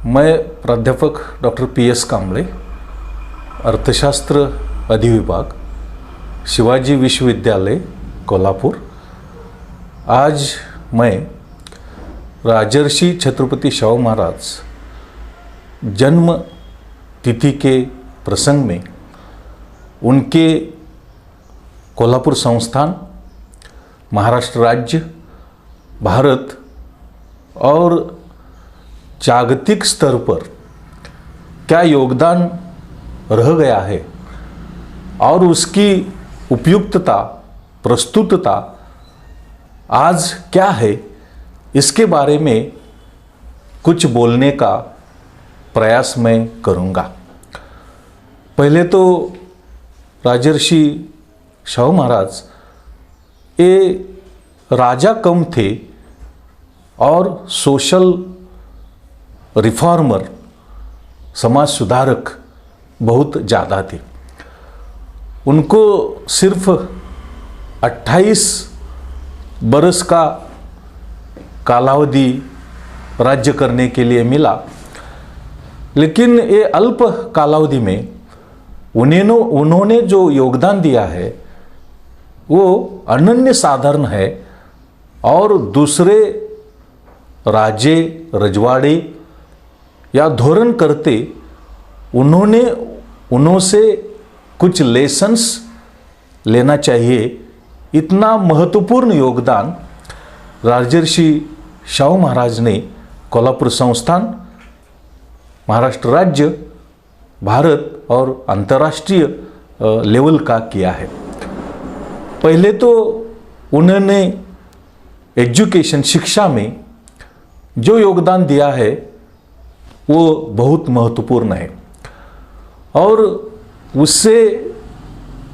मैं प्राध्यापक doctor PS Kamble, अर्थशास्त्र अधिविभाग, शिवाजी विश्वविद्यालय कोल्हापुर। आज मैं राजर्षि छत्रपति शाहू महाराज जन्म तिथि के प्रसंग में उनके कोल्हापुर संस्थान, महाराष्ट्र राज्य, भारत और जागतिक स्तर पर क्या योगदान रह गया है और उसकी उपयुक्तता, प्रस्तुतता आज क्या है, इसके बारे में कुछ बोलने का प्रयास मैं करूँगा। पहले तो राजर्षि शाहू महाराज ये राजा कम थे और सोशल रिफॉर्मर, समाज सुधारक बहुत ज़्यादा थे। उनको सिर्फ 28 बरस का कालावधि राज्य करने के लिए मिला, लेकिन ये अल्प कालावधि में उन्होंने जो योगदान दिया है वो अनन्य साधारण है और दूसरे राजे, रजवाड़े या धोरण करते उनसे कुछ लेसन्स लेना चाहिए। इतना महत्वपूर्ण योगदान राजर्षि शाहू महाराज ने कोल्हापुर संस्थान, महाराष्ट्र राज्य, भारत और अंतर्राष्ट्रीय लेवल का किया है। पहले तो उन्होंने एजुकेशन, शिक्षा में जो योगदान दिया है वो बहुत महत्वपूर्ण है और उससे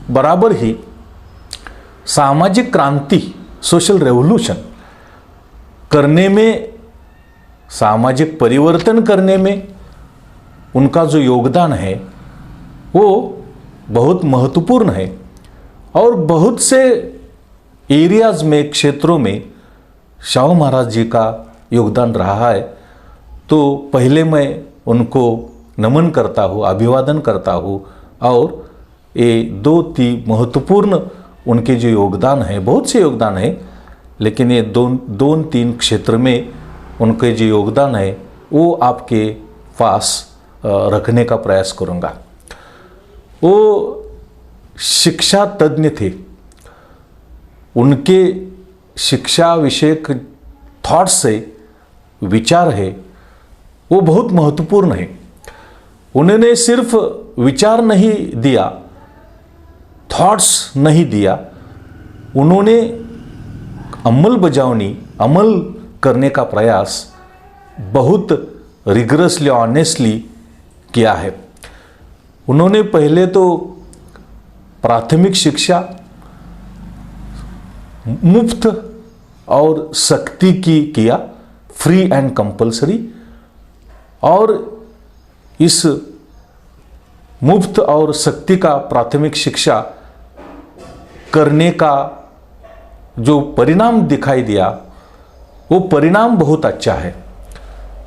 बराबर ही सामाजिक क्रांति, सोशल रेवोल्यूशन करने में, सामाजिक परिवर्तन करने में उनका जो योगदान है वो बहुत महत्वपूर्ण है और बहुत से एरियाज में, क्षेत्रों में शाहू महाराज जी का योगदान रहा है। तो पहले मैं उनको नमन करता हूँ, अभिवादन करता हूँ और ये दो-तीन महत्वपूर्ण उनके जो योगदान है, बहुत से योगदान है, लेकिन ये दो तीन क्षेत्र में उनके जो योगदान है वो आपके पास रखने का प्रयास करूँगा। वो शिक्षा तज्ञ थे, उनके शिक्षा विषयक थॉट्स से विचार है वो बहुत महत्वपूर्ण है। उन्होंने सिर्फ विचार नहीं दिया, थॉट्स नहीं दिया, उन्होंने अमल करने का प्रयास बहुत रिगरसली, ऑनेस्टली किया है। उन्होंने पहले तो प्राथमिक शिक्षा मुफ्त और सख्ती की किया, फ्री एंड कंपल्सरी, और इस मुफ्त और सख्ती का प्राथमिक शिक्षा करने का जो परिणाम दिखाई दिया वो परिणाम बहुत अच्छा है।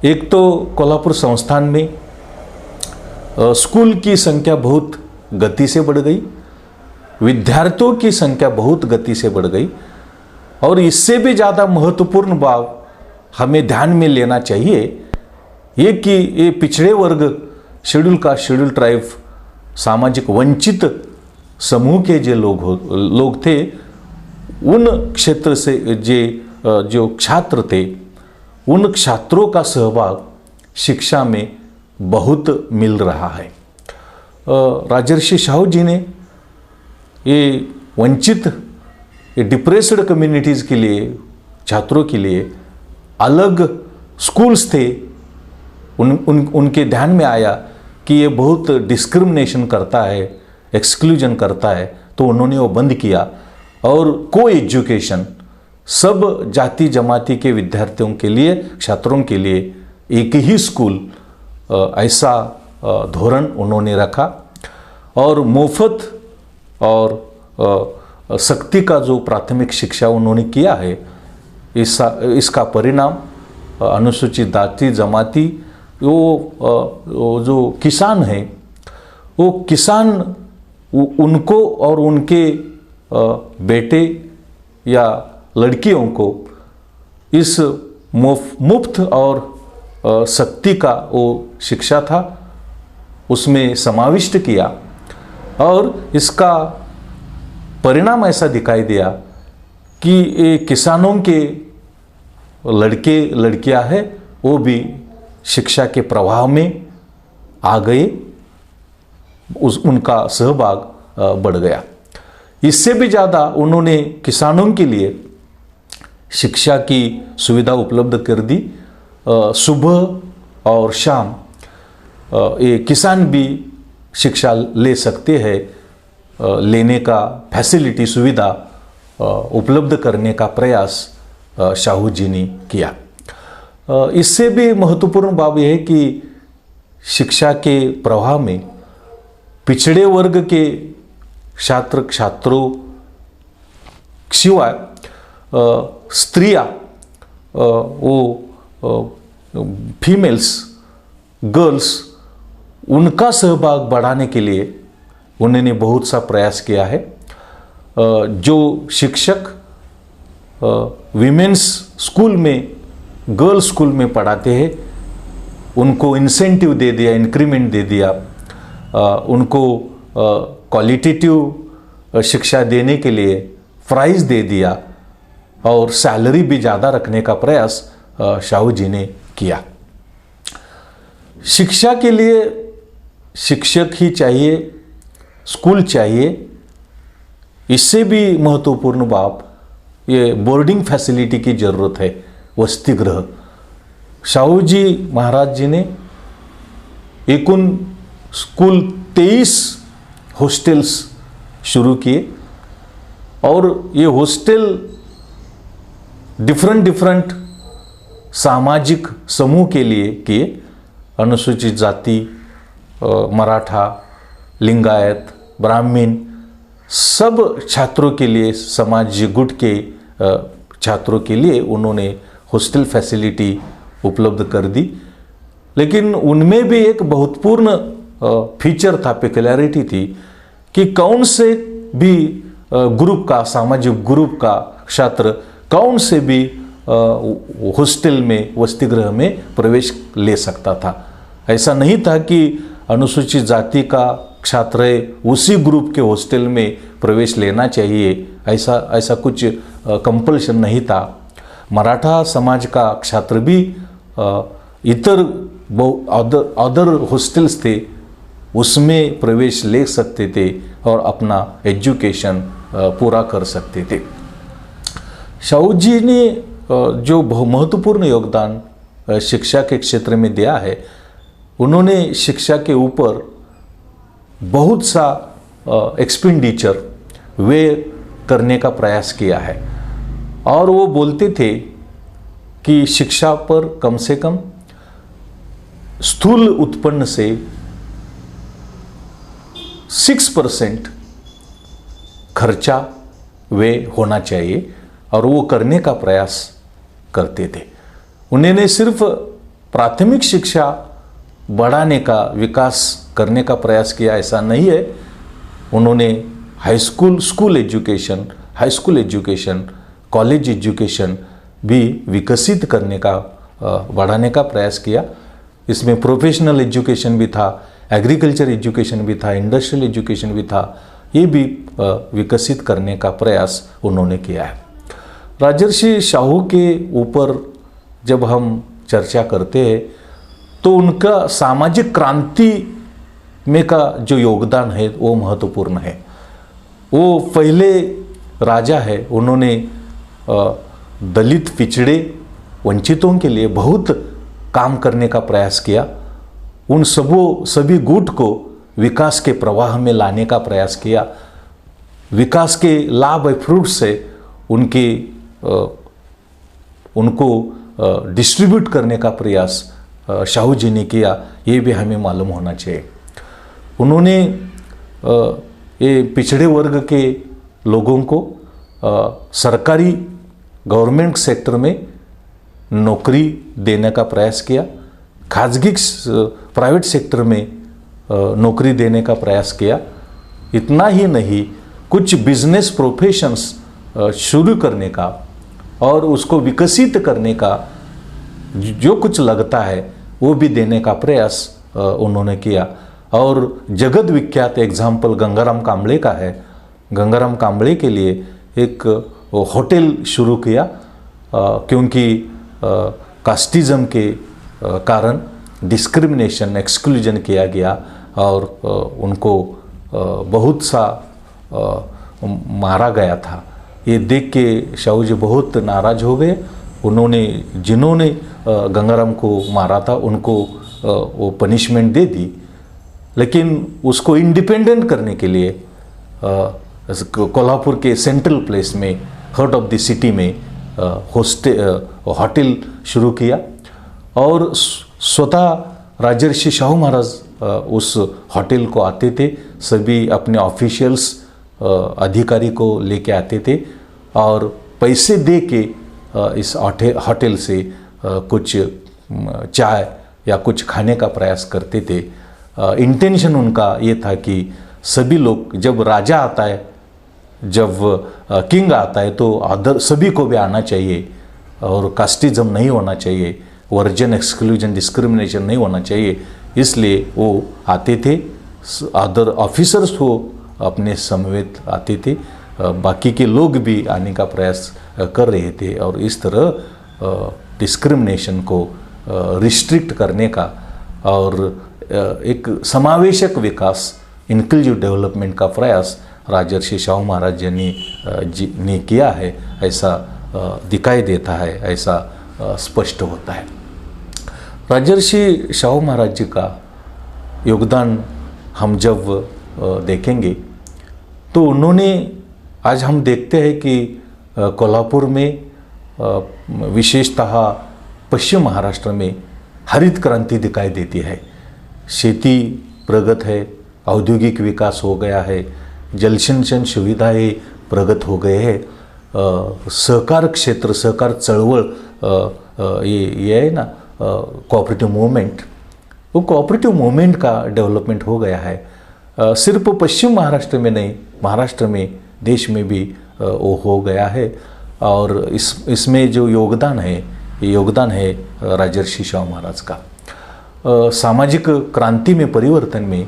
एक तो कोल्हापुर संस्थान में स्कूल की संख्या बहुत गति से बढ़ गई, विद्यार्थियों की संख्या बहुत गति से बढ़ गई और इससे भी ज़्यादा महत्वपूर्ण बात हमें ध्यान में लेना चाहिए ये कि ये पिछड़े वर्ग, शेड्यूल कास्ट, शेड्यूल ट्राइब, सामाजिक वंचित समूह के जो लोग थे, उन क्षेत्र से जो छात्र थे, उन छात्रों का सहभाग शिक्षा में बहुत मिल रहा है। राजर्षि शाहू जी ने ये वंचित, ये डिप्रेस्ड कम्युनिटीज़ के लिए, छात्रों के लिए अलग स्कूल्स थे। उनके ध्यान में आया कि ये बहुत डिस्क्रिमिनेशन करता है, एक्सक्लूजन करता है, तो उन्होंने वो बंद किया और को एजुकेशन, सब जाति जमाती के विद्यार्थियों के लिए, छात्रों के लिए एक ही स्कूल, ऐसा धोरण उन्होंने रखा और मुफ्त और सख्ती का जो प्राथमिक शिक्षा उन्होंने किया है, इसका परिणाम अनुसूचित जाति जमाती वो जो किसान है, वो किसान उनको और उनके बेटे या लड़कियों को इस मुफ्त और शक्ति का वो शिक्षा था उसमें समाविष्ट किया, और इसका परिणाम ऐसा दिखाई दिया कि ये किसानों के लड़के लड़कियां हैं वो भी शिक्षा के प्रवाह में आ गए, उनका सहभाग बढ़ गया। इससे भी ज़्यादा उन्होंने किसानों के लिए शिक्षा की सुविधा उपलब्ध कर दी। सुबह और शाम ये किसान भी शिक्षा ले सकते हैं, लेने का फैसिलिटी सुविधा उपलब्ध करने का प्रयास शाहू जी ने किया। इससे भी महत्वपूर्ण बात यह है कि शिक्षा के प्रवाह में पिछड़े वर्ग के छात्र छात्रों सिवाय स्त्रियां, वो फीमेल्स, गर्ल्स, उनका सहभाग बढ़ाने के लिए उन्होंने बहुत सा प्रयास किया है। जो शिक्षक विमेंस स्कूल में, गर्ल्स स्कूल में पढ़ाते हैं, उनको इंसेंटिव दे दिया, इंक्रीमेंट दे दिया, उनको क्वालिटेटिव शिक्षा देने के लिए प्राइज दे दिया और सैलरी भी ज़्यादा रखने का प्रयास शाहू जी ने किया। शिक्षा के लिए शिक्षक ही चाहिए, स्कूल चाहिए। इससे भी महत्वपूर्ण बात ये बोर्डिंग फैसिलिटी की ज़रूरत है, वसति गृह। शाहू जी महाराज जी ने एकूण स्कूल 23 हॉस्टल्स शुरू किए, और ये हॉस्टल डिफरेंट सामाजिक समूह के लिए किए। अनुसूचित जाति, मराठा, लिंगायत, ब्राह्मण, सब छात्रों के लिए, समाज गुट के छात्रों के लिए उन्होंने हॉस्टल फैसिलिटी उपलब्ध कर दी। लेकिन उनमें भी एक बहुत पूर्ण फीचर था, पेक्युलरिटी थी कि कौन से भी ग्रुप का, सामाजिक ग्रुप का छात्र कौन से भी हॉस्टल में, वसति गृह में प्रवेश ले सकता था। ऐसा नहीं था कि अनुसूचित जाति का छात्र है उसी ग्रुप के हॉस्टल में प्रवेश लेना चाहिए, ऐसा कुछ कंपल्शन नहीं था। मराठा समाज का छात्र भी इतर अदर हॉस्टल्स थे उसमें प्रवेश ले सकते थे और अपना एजुकेशन पूरा कर सकते थे। शाहू जी ने जो महत्वपूर्ण योगदान शिक्षा के क्षेत्र में दिया है, उन्होंने शिक्षा के ऊपर बहुत सा एक्सपेंडिचर व्यय करने का प्रयास किया है, और वो बोलते थे कि शिक्षा पर कम से कम स्थूल उत्पन्न से 6% खर्चा व्यय होना चाहिए, और वो करने का प्रयास करते थे। उन्होंने सिर्फ प्राथमिक शिक्षा बढ़ाने का, विकास करने का प्रयास किया, ऐसा नहीं है। उन्होंने high school, school education, high school education, college education भी विकसित करने का, बढ़ाने का प्रयास किया। इसमें प्रोफेशनल एजुकेशन भी था, एग्रीकल्चर एजुकेशन भी था, इंडस्ट्रियल एजुकेशन भी था, ये भी विकसित करने का प्रयास उन्होंने किया है। राजर्षि शाहू के ऊपर जब हम चर्चा करते हैं तो उनका सामाजिक क्रांति में का जो योगदान है वो महत्वपूर्ण है। वो पहले राजा है, उन्होंने दलित, पिछड़े, वंचितों के लिए बहुत काम करने का प्रयास किया। उन सभी गुट को विकास के प्रवाह में लाने का प्रयास किया। विकास के लाभ फ्रूट से उनको डिस्ट्रीब्यूट करने का प्रयास शाहू जी ने किया, ये भी हमें मालूम होना चाहिए। उन्होंने ये पिछड़े वर्ग के लोगों को सरकारी गवर्नमेंट सेक्टर में नौकरी देने का प्रयास किया। खाजगी प्राइवेट सेक्टर में नौकरी देने का प्रयास किया। इतना ही नहीं, कुछ बिजनेस प्रोफेशंस शुरू करने का और उसको विकसित करने का जो कुछ लगता है वो भी देने का प्रयास उन्होंने किया। और जगत विख्यात एग्जाम्पल गंगाराम कांबळे का है। गंगाराम कांबळे के लिए एक होटल शुरू किया, क्योंकि कास्टिज्म के कारण डिस्क्रिमिनेशन, एक्सक्लूजन किया गया और उनको बहुत सा मारा गया था। ये देख के शाहू जी बहुत नाराज हो गए। जिन्होंने गंगाराम को मारा था उनको वो पनिशमेंट दे दी, लेकिन उसको इंडिपेंडेंट करने के लिए कोल्हापुर के सेंट्रल प्लेस में, हार्ट ऑफ द सिटी में होटल शुरू किया। और स्वतः राजर्षि शाहू महाराज उस होटल को आते थे, सभी अपने ऑफिशियल्स अधिकारी को लेके आते थे और पैसे दे के इस होटल से कुछ चाय या कुछ खाने का प्रयास करते थे। इंटेंशन उनका ये था कि सभी लोग, जब राजा आता है, जब किंग आता है, तो अदर सभी को भी आना चाहिए और कास्टिज्म नहीं होना चाहिए, वर्जन, एक्सक्लूजन, डिस्क्रिमिनेशन नहीं होना चाहिए। इसलिए वो आते थे, अदर ऑफिसर्स को अपने समवेत आते थे, बाकी के लोग भी आने का प्रयास कर रहे थे और इस तरह डिस्क्रिमिनेशन को रिस्ट्रिक्ट करने का और एक समावेशक विकास, इंक्लूसिव डेवलपमेंट का प्रयास राजर्षि शाहू महाराज जी ने किया है, ऐसा दिखाई देता है, ऐसा स्पष्ट होता है। राजर्षि शाहू महाराज जी का योगदान हम जब देखेंगे तो उन्होंने, आज हम देखते हैं कि कोल्हापुर में विशेषतः पश्चिम महाराष्ट्र में हरित क्रांति दिखाई देती है। खेती प्रगत है, औद्योगिक विकास हो गया है, जल सिंचन सुविधाएं प्रगत हो गए हैं, सहकार क्षेत्र, सहकार चळवळ, ये है ना कोऑपरेटिव मूवमेंट, वो कोऑपरेटिव मूवमेंट का डेवलपमेंट हो गया है। सिर्फ पश्चिम महाराष्ट्र में नहीं, महाराष्ट्र में, देश में भी वो हो गया है। और इसमें जो योगदान है, ये योगदान है राजर्षि शाहू महाराज का। सामाजिक क्रांति में, परिवर्तन में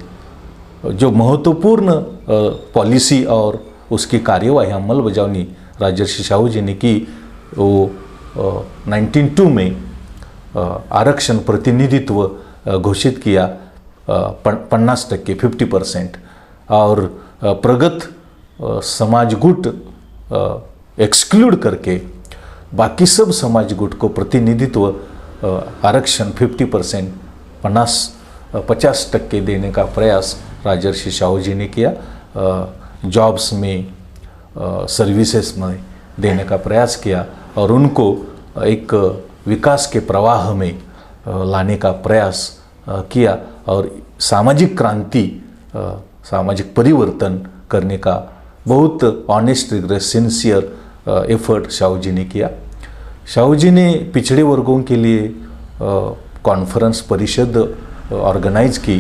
जो महत्वपूर्ण पॉलिसी और उसकी कार्यवाही, अमलबजावनी राजर्षि शाहू जी ने की, वो 1902 में आरक्षण प्रतिनिधित्व घोषित किया 50%, 50%, और प्रगत समाज गुट एक्सक्लूड करके बाकी सब समाज गुट को प्रतिनिधित्व आरक्षण 50%, 50% देने का प्रयास राजर्षि शाहू जी ने किया। जॉब्स में, सर्विसेज में देने का प्रयास किया और उनको एक विकास के प्रवाह में लाने का प्रयास किया और सामाजिक क्रांति, सामाजिक परिवर्तन करने का बहुत honest, rigorous, sincere effort Shahu ji ने किया। शाहू जी ने पिछड़े वर्गों के लिए कॉन्फ्रेंस, परिषद ऑर्गेनाइज की,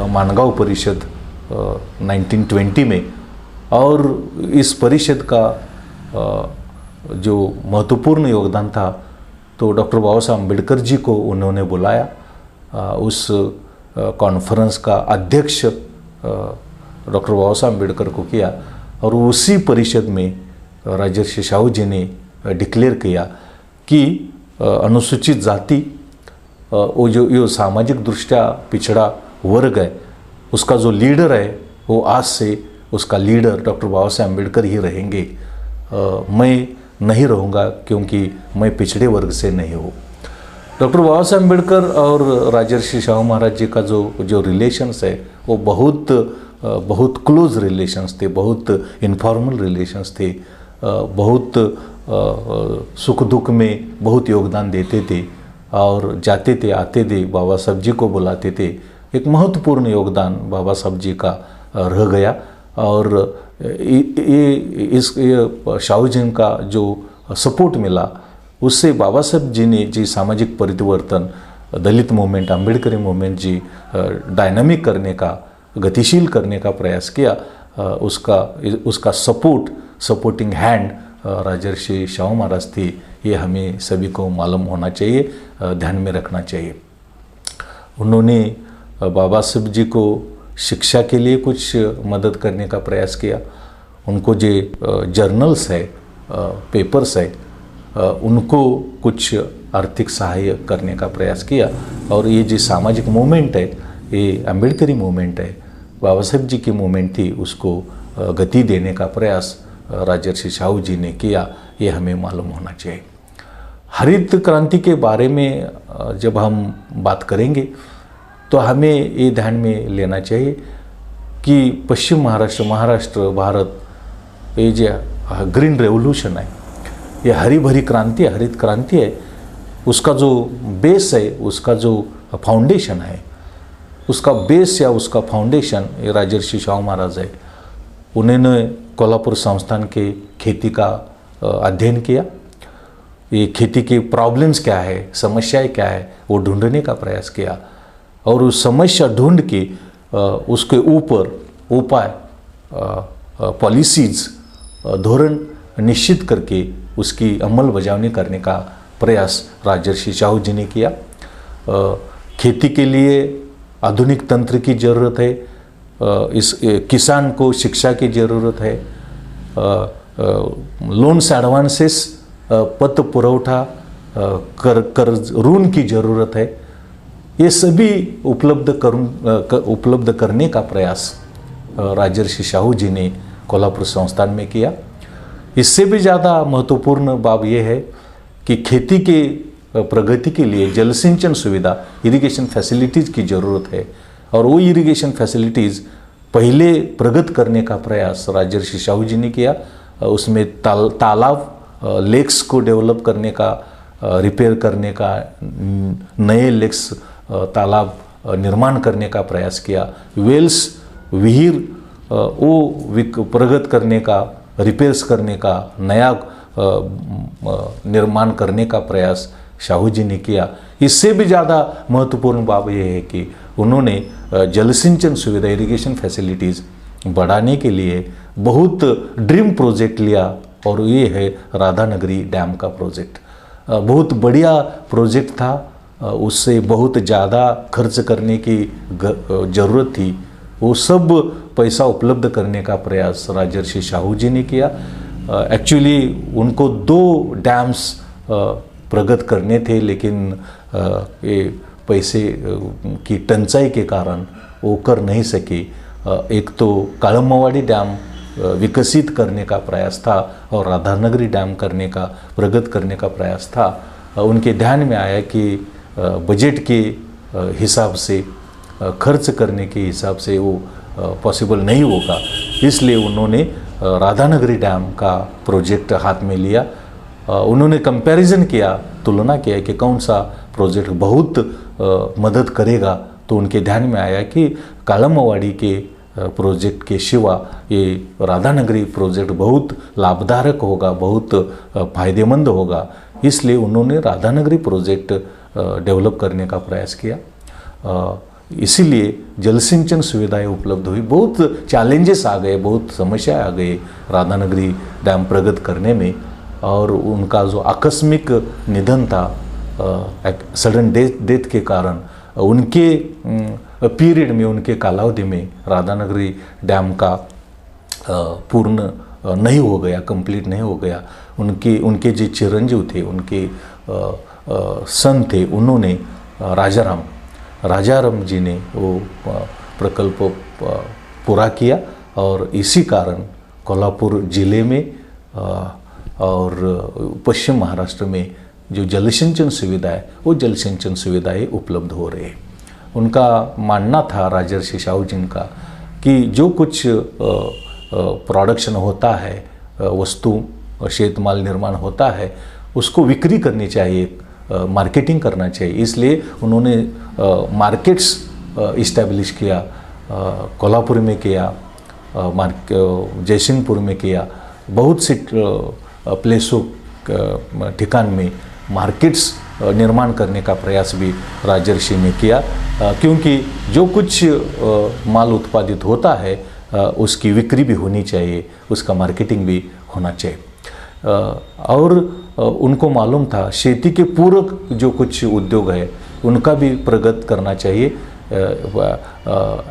मानगांव परिषद 1920 में, और इस परिषद का जो महत्वपूर्ण योगदान था तो डॉक्टर बाबा साहब अम्बेडकर जी को उन्होंने बुलाया। उस कॉन्फ्रेंस का अध्यक्ष डॉक्टर बाबा साहब अम्बेडकर को किया और उसी परिषद में राजर्षि शाहू जी ने डिक्लेयर किया कि अनुसूचित जाति, वो जो सामाजिक दृष्टया पिछड़ा वर्ग है, उसका जो लीडर है वो आज से उसका लीडर डॉक्टर बाबा साहब अम्बेडकर ही रहेंगे। मैं नहीं रहूँगा क्योंकि मैं पिछड़े वर्ग से नहीं हूँ। डॉक्टर बाबा साहब अम्बेडकर और राजर्षि शाहू महाराज जी का जो रिलेशंस है वो बहुत क्लोज रिलेशंस थे, बहुत इनफॉर्मल रिलेशंस थे, बहुत सुख दुख में बहुत योगदान देते थे और जाते थे, आते थे, बाबा साहब जी को बुलाते थे। एक महत्वपूर्ण योगदान बाबा साहब जी का रह गया और ये शाहू जी का जो सपोर्ट मिला उससे बाबा साहब जी ने जी सामाजिक परिवर्तन दलित मूवमेंट, आंबेडकरी मूवमेंट जी डायनामिक करने का, गतिशील करने का प्रयास किया, उसका सपोर्टिंग हैंड राजर्षि शाहू महाराज थे। ये हमें सभी को मालूम होना चाहिए, ध्यान में रखना चाहिए। उन्होंने बाबा साहब जी को शिक्षा के लिए कुछ मदद करने का प्रयास किया। उनको जो जर्नल्स है, पेपर्स है, उनको कुछ आर्थिक सहाय करने का प्रयास किया। और ये जो सामाजिक मूवमेंट है, ये अम्बेडकरी मूवमेंट है, बाबा साहब जी की मूवमेंट थी, उसको गति देने का प्रयास राजर्षि शाहू जी ने किया। ये हमें मालूम होना चाहिए। हरित क्रांति के बारे में जब हम बात करेंगे तो हमें ये ध्यान में लेना चाहिए कि पश्चिम महाराष्ट्र, भारत, ये जो ग्रीन रेवोल्यूशन है, ये हरी भरी क्रांति है, हरित क्रांति है, उसका जो बेस है, उसका जो फाउंडेशन है, उसका बेस या उसका फाउंडेशन ये राजर्षि शाहू महाराज है। उन्होंने कोल्हापुर संस्थान के खेती का अध्ययन किया। ये खेती के प्रॉब्लम्स क्या है, समस्याएं क्या है, वो ढूंढने का प्रयास किया और उस समस्या ढूंढ के उसके ऊपर उपाय, पॉलिसीज, धोरण निश्चित करके उसकी अमल बजावनी करने का प्रयास राजर्षि शाहू जी ने किया। खेती के लिए आधुनिक तंत्र की ज़रूरत है, इस किसान को शिक्षा की ज़रूरत है, लोन्स एडवांसेस, पत्र पुरवठा, कर्ज ऋण की ज़रूरत है। ये सभी उपलब्ध करने का प्रयास राजर्षि शाहू जी ने कोल्हापुर संस्थान में किया। इससे भी ज़्यादा महत्वपूर्ण बात यह है कि खेती के प्रगति के लिए जल सिंचन सुविधा, इरिगेशन फैसिलिटीज़ की ज़रूरत है और वो इरिगेशन फैसिलिटीज़ पहले प्रगत करने का प्रयास राजर्षि शाहू जी ने किया। उसमें तालाब, लेक्स को डेवलप करने का, रिपेयर करने का, नए लेक्स, तालाब निर्माण करने का प्रयास किया। वेल्स, विहीर वो प्रगत करने का, रिपेयर्स करने का, नया निर्माण करने का प्रयास शाहू जी ने किया। इससे भी ज़्यादा महत्वपूर्ण बात यह है कि उन्होंने जल सिंचन सुविधा, इरिगेशन फैसिलिटीज़ बढ़ाने के लिए बहुत ड्रीम प्रोजेक्ट लिया और ये है राधानगरी डैम का प्रोजेक्ट। बहुत बढ़िया प्रोजेक्ट था, उससे बहुत ज़्यादा खर्च करने की ज़रूरत थी। वो सब पैसा उपलब्ध करने का प्रयास राजर्षि शाहू जी ने किया। एक्चुअली उनको 2 डैम्स प्रगत करने थे, लेकिन ये पैसे की टंचाई के कारण वो कर नहीं सके। एक तो काळमवाडी डैम विकसित करने का प्रयास था और राधानगरी डैम प्रगत करने का प्रयास था। उनके ध्यान में आया कि बजट के हिसाब से, खर्च करने के हिसाब से वो पॉसिबल नहीं होगा, इसलिए उन्होंने राधानगरी डैम का प्रोजेक्ट हाथ में लिया। उन्होंने कंपैरिजन किया, तुलना किया कि कौन सा प्रोजेक्ट बहुत मदद करेगा, तो उनके ध्यान में आया कि काळमवाडी के प्रोजेक्ट के सिवा ये राधानगरी प्रोजेक्ट बहुत लाभदायक होगा, बहुत फायदेमंद होगा। इसलिए उन्होंने राधानगरी प्रोजेक्ट डेवलप करने का प्रयास किया। इसीलिए जल सिंचन सुविधाएं उपलब्ध हुई। बहुत चैलेंजेस आ गए, बहुत समस्याएं आ गई राधानगरी डैम प्रगत करने में। और उनका जो आकस्मिक निधन था, सडन डेथ के कारण, उनके पीरियड में, उनके कालावधि में राधानगरी डैम का पूर्ण नहीं हो गया, कंप्लीट नहीं हो गया। उनके जो चिरंजीव थे, उनके सन थे, उन्होंने राजाराम जी ने वो प्रकल्प पूरा किया और इसी कारण कोल्हापुर जिले में और पश्चिम महाराष्ट्र में जो जल सिंचन सुविधा है, वो जल सिंचन सुविधाएं उपलब्ध हो रही है। उनका मानना था राजर्षि शाहू जी का कि जो कुछ प्रोडक्शन होता है, वस्तु शेतमाल निर्माण होता है, उसको बिक्री करनी चाहिए, मार्केटिंग करना चाहिए। इसलिए उन्होंने मार्केट्स इस्टेब्लिश किया, कोल्हापुर में किया, जयसिंहपुर में किया, बहुत सी प्लेसों ठिकान में मार्केट्स निर्माण करने का प्रयास भी राजर्षि ने किया, क्योंकि जो कुछ माल उत्पादित होता है उसकी बिक्री भी होनी चाहिए, उसका मार्केटिंग भी होना चाहिए। और उनको मालूम था खेती के पूरक जो कुछ उद्योग है उनका भी प्रगत करना चाहिए,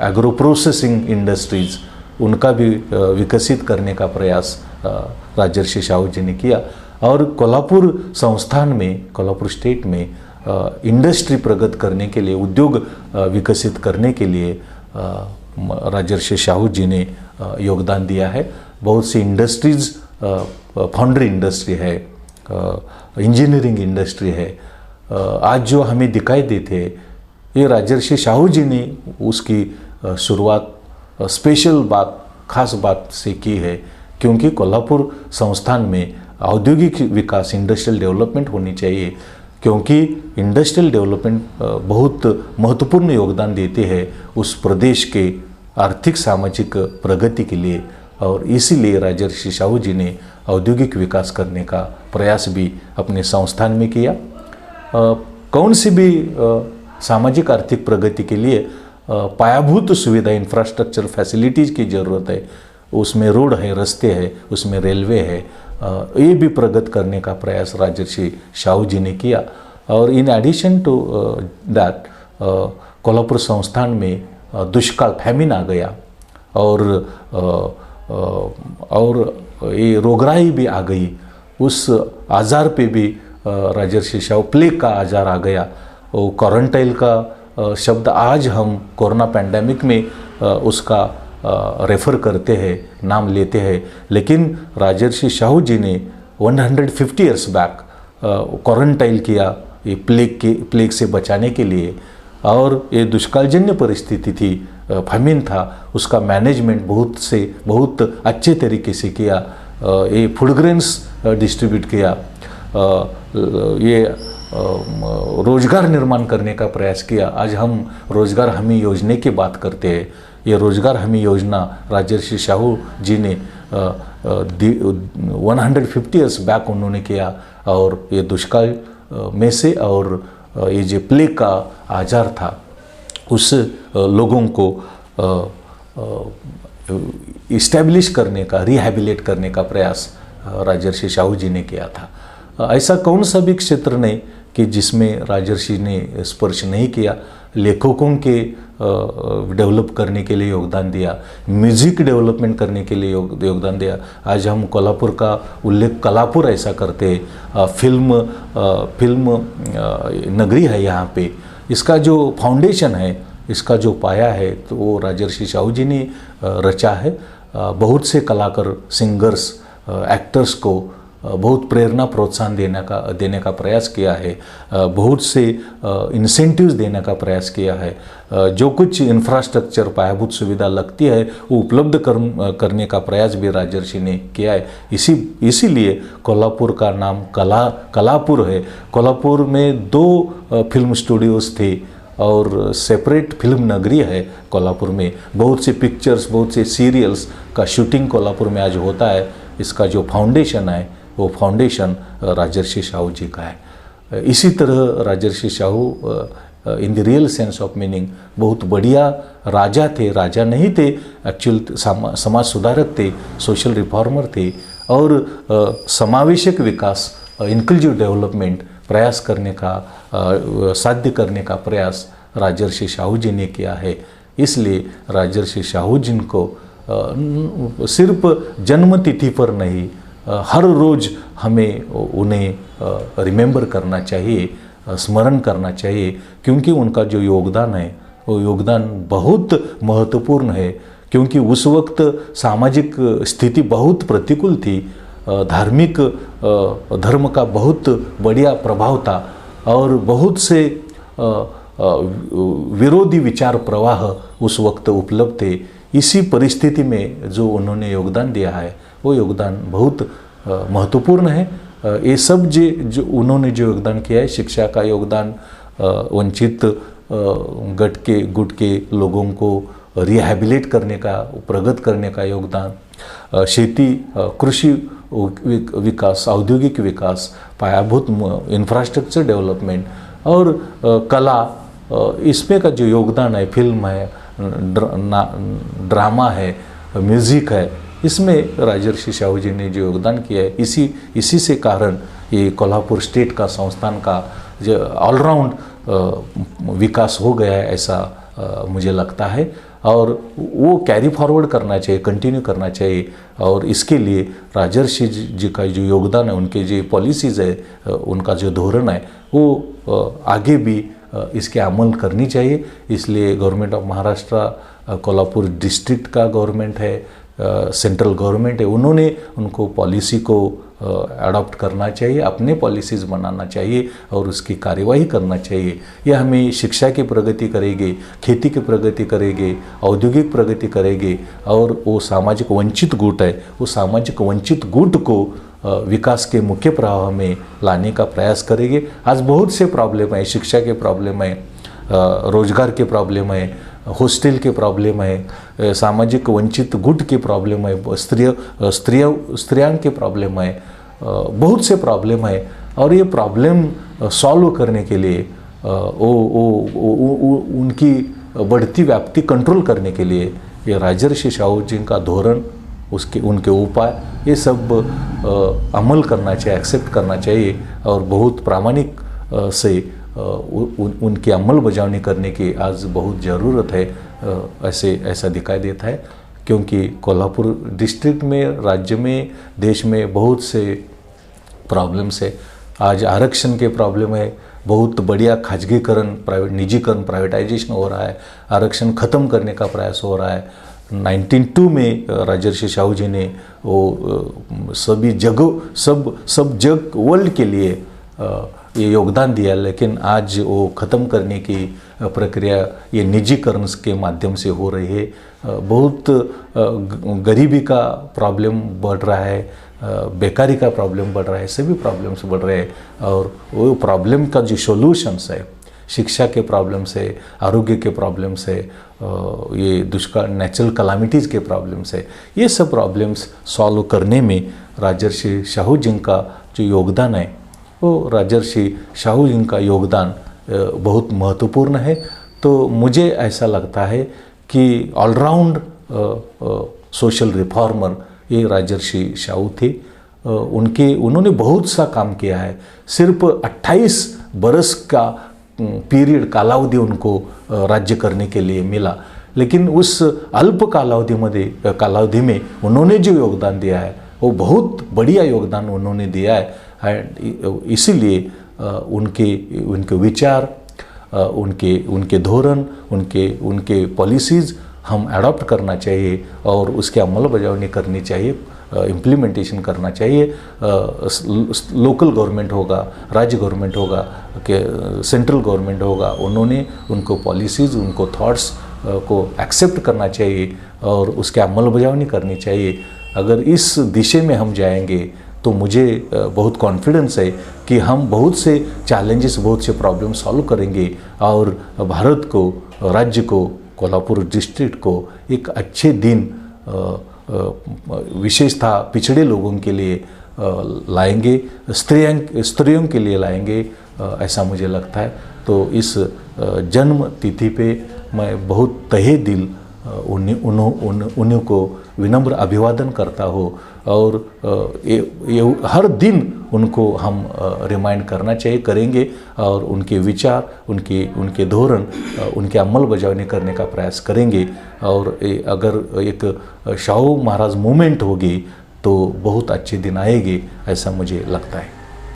एग्रो प्रोसेसिंग इंडस्ट्रीज उनका भी विकसित करने का प्रयास राजर्षि शाहू जी ने किया। और कोल्हापुर संस्थान में, कोल्हापुर स्टेट में इंडस्ट्री प्रगत करने के लिए, उद्योग विकसित करने के लिए राजर्षि शाहू जी ने योगदान दिया है। बहुत सी इंडस्ट्रीज, फाउंड्री इंडस्ट्री है, इंजीनियरिंग इंडस्ट्री है, आज जो हमें दिखाई देते हैं, ये राजर्षि शाहू जी ने उसकी शुरुआत स्पेशल बात, खास बात से की है, क्योंकि कोल्हापुर संस्थान में औद्योगिक विकास, इंडस्ट्रियल डेवलपमेंट होनी चाहिए, क्योंकि इंडस्ट्रियल डेवलपमेंट बहुत महत्वपूर्ण योगदान देते हैं उस प्रदेश के आर्थिक सामाजिक प्रगति के लिए। और इसीलिए राजर्षि शाहू जी ने औद्योगिक विकास करने का प्रयास भी अपने संस्थान में किया। कौन सी भी सामाजिक आर्थिक प्रगति के लिए पायाभूत सुविधा, इंफ्रास्ट्रक्चर फैसिलिटीज़ की ज़रूरत है, उसमें रोड है, रास्ते है, उसमें रेलवे है, ये भी प्रगत करने का प्रयास राजर्षि शाहू जी ने किया। और in addition to that Kolhapur संस्थान में दुष्काल, फैमिन आ गया, और ये रोगराई भी आ गई। उस आज़ार पे भी राजर्षि शाहू, प्लेग का आज़ार आ गया, वो क्वारंटाइन का शब्द आज हम कोरोना पैंडेमिक में उसका रेफ़र करते हैं, नाम लेते हैं, लेकिन राजर्षि शाहू जी ने 150 ईयर्स बैक क्वारंटाइन किया ये प्लेग से बचाने के लिए। और ये दुष्कालजन्य परिस्थिति थी, फैमिन था, उसका मैनेजमेंट बहुत अच्छे तरीके से किया। ये फूड ग्रेन्स डिस्ट्रीब्यूट किया, ये रोजगार निर्माण करने का प्रयास किया। आज हम रोजगार हमी योजना की बात करते हैं, ये रोजगार हमी योजना राजर्षि शाहू जी ने 150 ईयर्स बैक उन्होंने किया। और ये दुष्काल में से और ये जो प्लेग का आजार था उस लोगों को इस्टेब्लिश करने का, रिहैबिलिट करने का प्रयास राजर्षि शाहू जी ने किया था। ऐसा कौन सा भी क्षेत्र नहीं कि जिसमें राजर्षि ने स्पर्श नहीं किया। लेखकों के डेवलप करने के लिए योगदान दिया, म्यूजिक डेवलपमेंट करने के लिए योगदान दिया। आज हम कोल्हापुर का उल्लेख कलापुर ऐसा करते हैं, फिल्म नगरी है यहाँ पे। इसका जो फाउंडेशन है, इसका जो पाया है, तो वो राजर्षि शाहू जी ने रचा है। बहुत से कलाकार, सिंगर्स, एक्टर्स को बहुत प्रेरणा, प्रोत्साहन देने का प्रयास किया है, बहुत से इंसेंटिव्स देने का प्रयास किया है। जो कुछ इंफ्रास्ट्रक्चर, पायाभूत सुविधा लगती है वो उपलब्ध करने का प्रयास भी राजर्षि ने किया है। इसीलिए कोल्हापुर का नाम कलापुर है। कोल्हापुर में 2 फिल्म स्टूडियोज़ थे और सेपरेट फिल्म नगरी है कोल्हापुर में। बहुत से पिक्चर्स, बहुत से सीरियल्स का शूटिंग कोल्हापुर में आज होता है। इसका जो फाउंडेशन है वो फाउंडेशन राजर्षि शाहू जी का है। इसी तरह Rajarshi Shahu in the real sense of meaning बहुत बढ़िया राजा थे। राजा नहीं थे, एक्चुअल समाज सुधारक थे, सोशल रिफॉर्मर थे। और समावेशक विकास, इंक्लूसिव डेवलपमेंट प्रयास करने का, साध्य करने का प्रयास राजर्षि शाहू जी ने किया है। इसलिए राजर्षि शाहू जी को सिर्फ जन्मतिथि पर नहीं, हर रोज़ हमें उन्हें रिमेंबर करना चाहिए, स्मरण करना चाहिए, क्योंकि उनका जो योगदान है वो योगदान बहुत महत्वपूर्ण है। क्योंकि उस वक्त सामाजिक स्थिति बहुत प्रतिकूल थी, धार्मिक धर्म का बहुत बढ़िया प्रभाव था और बहुत से विरोधी विचार प्रवाह उस वक्त उपलब्ध थे। इसी परिस्थिति में जो उन्होंने योगदान दिया है वो योगदान बहुत महत्वपूर्ण है। ये सब जो उन्होंने जो योगदान किया है, शिक्षा का योगदान, वंचित गुट के लोगों को रिहैबिलिट करने का, प्रगत करने का योगदान, खेती, कृषि विकास, औद्योगिक विकास, पायाभूत इंफ्रास्ट्रक्चर डेवलपमेंट और कला, इसमें का जो योगदान है, फिल्म है, ड्रामा है, म्यूज़िक है, इसमें राजर्षि शाहू जी ने जो योगदान किया है, इसी से कारण ये कोल्हापुर स्टेट का, संस्थान का जो ऑलराउंड विकास हो गया है, ऐसा मुझे लगता है। और वो कैरी फॉरवर्ड करना चाहिए, कंटिन्यू करना चाहिए। और इसके लिए राजर्षि जी का जो योगदान है, उनके जो पॉलिसीज़ है, उनका जो धोरण है, वो आगे भी इसके अमल करनी चाहिए। इसलिए government of Maharashtra, Kolhapur district का गवर्नमेंट है, सेंट्रल गवर्नमेंट है, उन्होंने उनको पॉलिसी को अडॉप्ट करना चाहिए, अपने पॉलिसीज़ बनाना चाहिए और उसकी कार्यवाही करना चाहिए। यह हमें शिक्षा की प्रगति करेगी, खेती की प्रगति करेगी, औद्योगिक प्रगति करेगी। और वो सामाजिक वंचित गुट है, वो सामाजिक वंचित गुट को विकास के मुख्य प्रवाह में लाने का प्रयास करेंगे। आज बहुत से प्रॉब्लम है, शिक्षा के प्रॉब्लम है, रोजगार के प्रॉब्लम है, हॉस्टल के प्रॉब्लम है, सामाजिक वंचित गुट के प्रॉब्लम है, स्त्रियों के प्रॉब्लम है, बहुत से प्रॉब्लम है। और ये प्रॉब्लम सॉल्व करने के लिए उनकी बढ़ती व्याप्ति कंट्रोल करने के लिए ये राजर्षि शाहू जी का धोरण, उनके उपाय, ये सब अमल करना चाहिए, एक्सेप्ट करना चाहिए और बहुत प्रामाणिक से उनकी अमल बजावनी करने की आज बहुत ज़रूरत है, ऐसा दिखाई देता है। क्योंकि कोल्हापुर डिस्ट्रिक्ट में, राज्य में, देश में बहुत से प्रॉब्लम्स है। आज आरक्षण के प्रॉब्लम है, बहुत बढ़िया खाजगीकरण, निजीकरण, प्राइवेटाइजेशन हो रहा है, आरक्षण ख़त्म करने का प्रयास हो रहा है। 1902 में राजर्षि शाहू जी ने वो सभी जगह, सब जग, वर्ल्ड के लिए ये योगदान दिया, लेकिन आज वो ख़त्म करने की प्रक्रिया ये निजीकरण के माध्यम से हो रही है। बहुत गरीबी का प्रॉब्लम बढ़ रहा है, बेकारी का प्रॉब्लम बढ़ रहा है, सभी प्रॉब्लम्स बढ़ रहे हैं। और वो प्रॉब्लम का जो सॉल्यूशंस है, शिक्षा के प्रॉब्लम से, आरोग्य के प्रॉब्लम से, ये दुष्काल, नेचुरल कलामिटीज़ के प्रॉब्लम से, ये सब प्रॉब्लम्स सॉल्व करने में राजर्षि शाहू जी का जो योगदान है, वो राजर्षि शाहू जी का योगदान बहुत महत्वपूर्ण है। तो मुझे ऐसा लगता है कि ऑलराउंड सोशल रिफॉर्मर ये राजर्षि शाहू थे। उन्होंने बहुत सा काम किया है। सिर्फ 28 बरस का पीरियड, कालावधि उनको राज्य करने के लिए मिला, लेकिन उस अल्प कालावधि में उन्होंने जो योगदान दिया है वो बहुत बढ़िया योगदान उन्होंने दिया है। इसीलिए उनके विचार, उनके धोरण, उनके पॉलिसीज़ हम अडॉप्ट करना चाहिए और उसके अमल बजावनी करनी चाहिए, इम्प्लीमेंटेशन करना चाहिए। लोकल गवर्नमेंट होगा, राज्य गवर्नमेंट होगा, सेंट्रल गवर्नमेंट होगा, उन्होंने उनको पॉलिसीज़, उनको थॉट्स को एक्सेप्ट करना चाहिए और उसके अमल बजावनी करनी चाहिए। अगर इस दिशा में हम जाएंगे तो मुझे बहुत कॉन्फिडेंस है कि हम बहुत से चैलेंजेस, बहुत से प्रॉब्लम सॉल्व करेंगे और भारत को, राज्य को, कोल्हापुर डिस्ट्रिक्ट को एक अच्छे दिन, विशेषतः पिछड़े लोगों के लिए लाएंगे, स्त्रियों के लिए लाएंगे, ऐसा मुझे लगता है। तो इस जन्म तिथि पे मैं बहुत तहे दिल उन्हीं को विनम्र अभिवादन करता हूँ और ये हर दिन उनको हम रिमाइंड करना चाहिए, करेंगे और उनके विचार, उनके धोरण, उनके अमल बजावनी करने का प्रयास करेंगे। और अगर एक शाहू महाराज मूवमेंट होगी तो बहुत अच्छे दिन आएंगे, ऐसा मुझे लगता है।